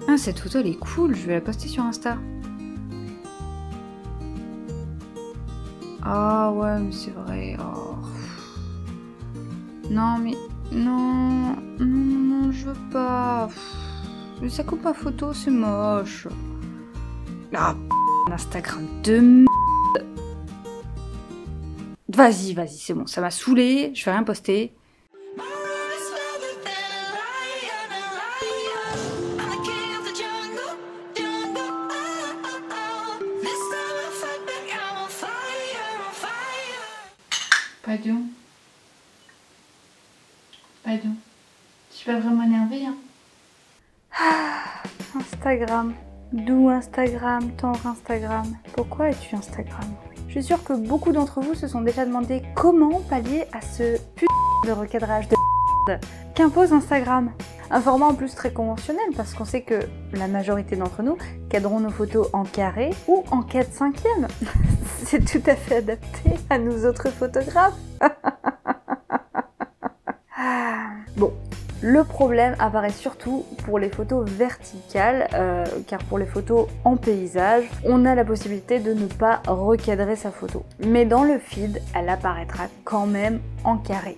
Ah, cette photo elle est cool, je vais la poster sur Insta. Ah ouais, mais c'est vrai. Oh. Non, mais... Non, non, non, je veux pas. Mais ça coupe ma photo, c'est moche. Ah, Instagram de merde. Vas-y, vas-y, c'est bon, ça m'a saoulé, je vais rien poster. Pardon. Pardon. Je suis pas vraiment énervée, hein. Ah, Instagram. D'où Instagram, tendre Instagram. Pourquoi es-tu Instagram? Je suis sûre que beaucoup d'entre vous se sont déjà demandé comment pallier à ce putain de recadrage de qu'impose Instagram. Un format en plus très conventionnel parce qu'on sait que la majorité d'entre nous cadrons nos photos en carré ou en 4/5. C'est tout à fait adapté à nous autres photographes. Bon, le problème apparaît surtout pour les photos verticales, car pour les photos en paysage, on a la possibilité de ne pas recadrer sa photo. Mais dans le feed, elle apparaîtra quand même en carré.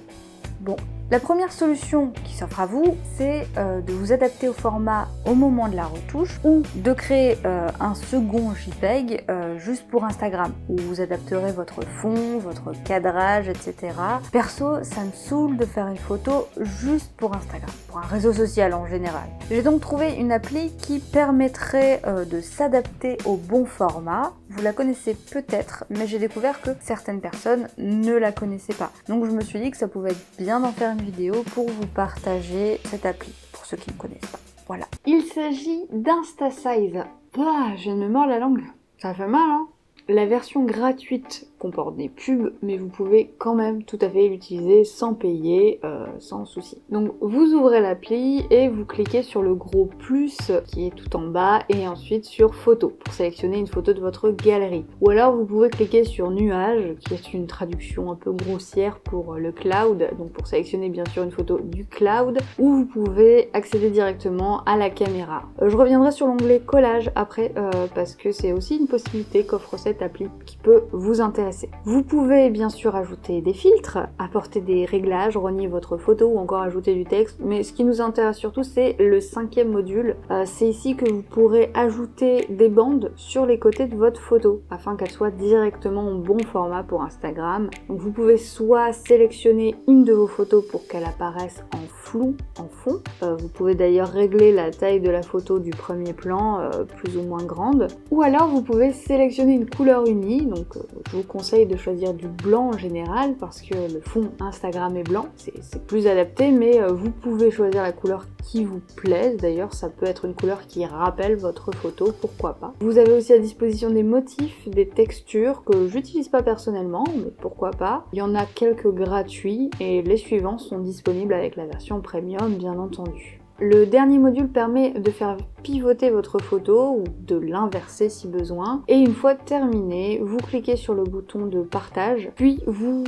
Bon, la première solution qui s'offre à vous, c'est de vous adapter au format au moment de la retouche ou de créer un second JPEG juste pour Instagram où vous adapterez votre fond, votre cadrage, etc. Perso, ça me saoule de faire une photo juste pour Instagram, pour un réseau social en général. J'ai donc trouvé une appli qui permettrait de s'adapter au bon format. Vous la connaissez peut-être, mais j'ai découvert que certaines personnes ne la connaissaient pas. Donc je me suis dit que ça pouvait être bien d'en faire une vidéo pour vous partager cette appli, pour ceux qui ne connaissent pas. Voilà. Il s'agit d'InstaSize. Ah, je viens de me mordre la langue. Ça fait mal, hein? La version gratuite comporte des pubs, mais vous pouvez quand même tout à fait l'utiliser sans payer, sans souci. Donc vous ouvrez l'appli et vous cliquez sur le gros plus qui est tout en bas et ensuite sur photo pour sélectionner une photo de votre galerie. Ou alors vous pouvez cliquer sur nuage qui est une traduction un peu grossière pour le cloud, donc pour sélectionner bien sûr une photo du cloud, ou vous pouvez accéder directement à la caméra. Je reviendrai sur l'onglet collage après parce que c'est aussi une possibilité qu'offre cette appli qui peut vous intéresser. Vous pouvez bien sûr ajouter des filtres, apporter des réglages, renier votre photo ou encore ajouter du texte, mais ce qui nous intéresse surtout c'est le 5e module. C'est ici que vous pourrez ajouter des bandes sur les côtés de votre photo afin qu'elle soit directement en bon format pour Instagram. Donc vous pouvez soit sélectionner une de vos photos pour qu'elle apparaisse en flou, en fond. Vous pouvez d'ailleurs régler la taille de la photo du premier plan, plus ou moins grande. Ou alors vous pouvez sélectionner une couleur unie, donc je vous conseille de choisir du blanc en général parce que le fond Instagram est blanc, c'est plus adapté, mais vous pouvez choisir la couleur qui vous plaise. D'ailleurs ça peut être une couleur qui rappelle votre photo, pourquoi pas. Vous avez aussi à disposition des motifs, des textures que j'utilise pas personnellement, mais pourquoi pas. Il y en a quelques gratuits et les suivants sont disponibles avec la version premium bien entendu. Le dernier module permet de faire pivoter votre photo ou de l'inverser si besoin. Et une fois terminé, vous cliquez sur le bouton de partage, puis vous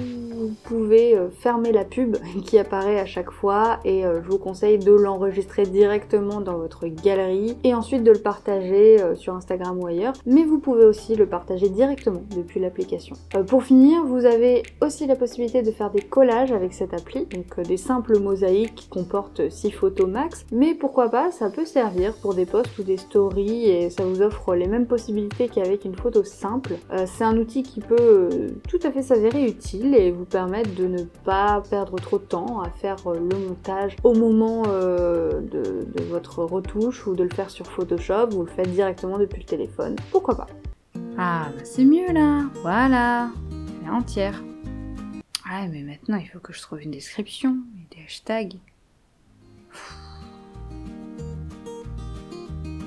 pouvez fermer la pub qui apparaît à chaque fois et je vous conseille de l'enregistrer directement dans votre galerie et ensuite de le partager sur Instagram ou ailleurs. Mais vous pouvez aussi le partager directement depuis l'application. Pour finir, vous avez aussi la possibilité de faire des collages avec cette appli, donc des simples mosaïques qui comportent 6 photos max. Mais pourquoi pas, ça peut servir pour des posts ou des stories et ça vous offre les mêmes possibilités qu'avec une photo simple. C'est un outil qui peut tout à fait s'avérer utile et vous permettre de ne pas perdre trop de temps à faire le montage au moment de votre retouche ou de le faire sur Photoshop, vous le faites directement depuis le téléphone. Pourquoi pas? Ah, bah c'est mieux là, voilà, elle est entière. Ah, mais maintenant il faut que je trouve une description et des hashtags.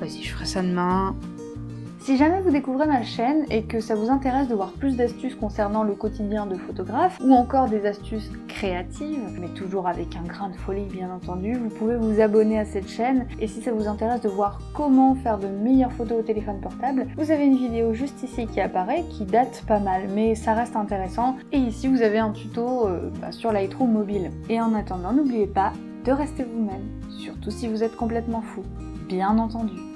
Vas-y, je ferai ça demain. Si jamais vous découvrez ma chaîne et que ça vous intéresse de voir plus d'astuces concernant le quotidien de photographe ou encore des astuces créatives, mais toujours avec un grain de folie bien entendu, vous pouvez vous abonner à cette chaîne et si ça vous intéresse de voir comment faire de meilleures photos au téléphone portable, vous avez une vidéo juste ici qui apparaît, qui date pas mal, mais ça reste intéressant. Et ici vous avez un tuto sur Lightroom mobile. Et en attendant, n'oubliez pas de rester vous-même, surtout si vous êtes complètement fou. bien entendu.